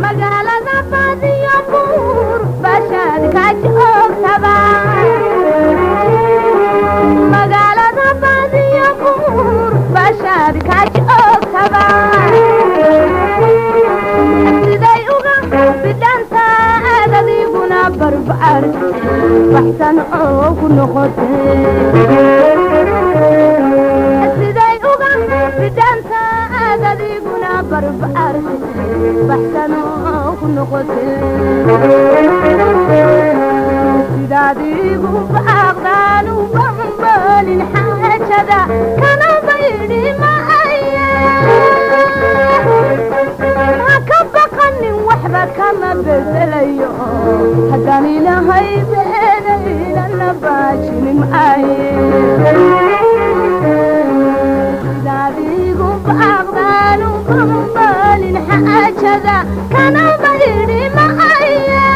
magaalada baadiyo buur bashaad ka joogtaba magaalada baadiyo buur bashaad ka joogtaba siday uga bidhanta adiguna barbaar baxsan oo ku noqotay siday uga bidhanta adiguna barbaar baxsan oo ku noqotay sidaadigu baaqdaan u bambalin xaajada kana baydi maaya ka baqanin waxba kama bedelayo haddaan ilahay beenayna la baajinin maaye sidaadigu baaqdaan u bambalin xaajada kana baydi maaya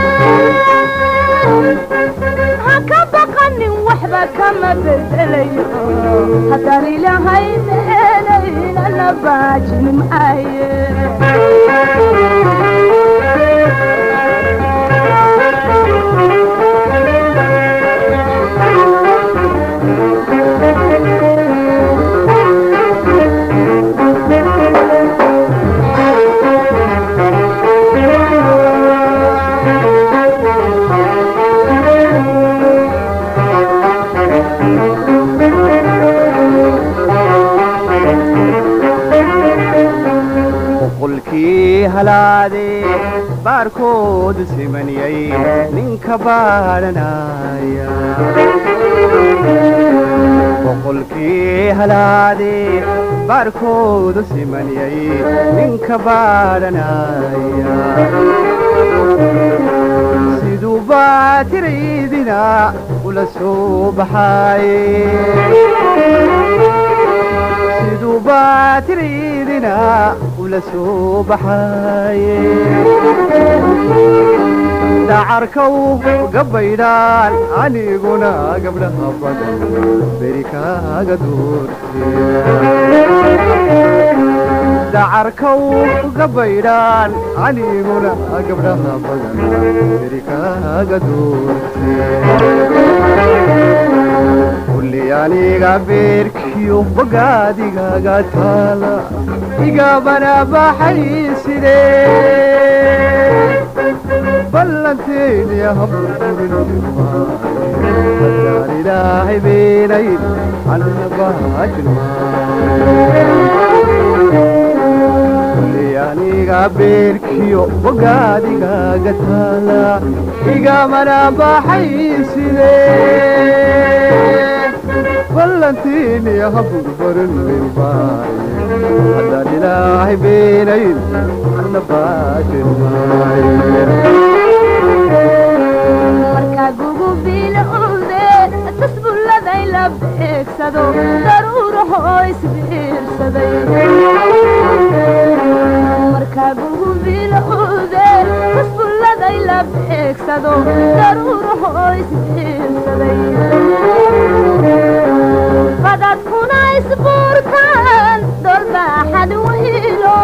ka baqanin waxba kama bedelayo haddaan ilahay beenayna la baajinin maaye halaade baarkood simaniyay ninka baaranaya boqolkii halaade baarkood simaniyay ninka baaranaya siduu baatiraydina ula soo baxaaye siduu baatiraydina ula soo baxaaye dacarkow gabaydhaan aniguna gabdhaha badan beri kaaga doortee dacarkow gabaydhaan aniguna gabdhaha badan beri kaaga doortee kulli aniga beerkiyo bogaadigaga taala igabana baxay sidee ballanteedii habburin haddaan ilaahay beenayn anna baajin kulli aniga beerkiyo bogaadigaga taala igabana baxay sidee ballanteedii habburin haddaan ilaahay beenayn anna baajin markaa gugu bilowde tasbulladay la beegsado daruurahoo isbiirsaday markaa gugu bilowde tasbulladay la beegsado daruurahoo isbiirsaday badadkuna isbuurtaan dolbaaxad waylo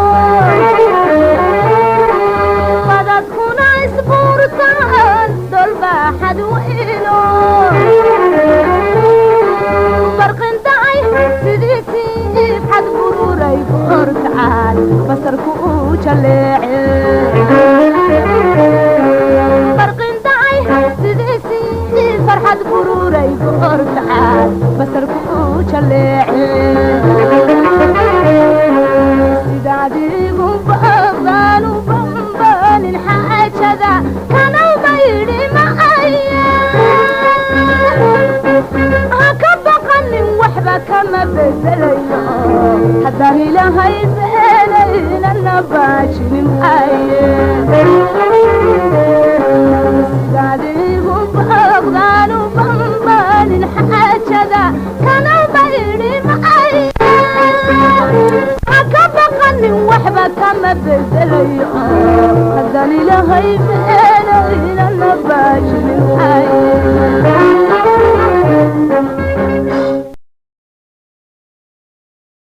badadkuna isbuurtaan dolbaaxad waylo barqindacay sidiisii xad bururay goorkacaan basarku uu jaleece barqindacay sidiisii farxad bururay goorkacaan basarku uu jaleece sidaadigu baaqdaan u bambalin xaajada kana baydi maaya ka baqanin waxba kama bedelayo haddaan ilahay beenayna la baajinin maaye sidaadigu baaqdaan u bambalin xaajada kana baydi maaya ka baqanin waxba kama bedelayo haddaan ilahay beenayna la baajinin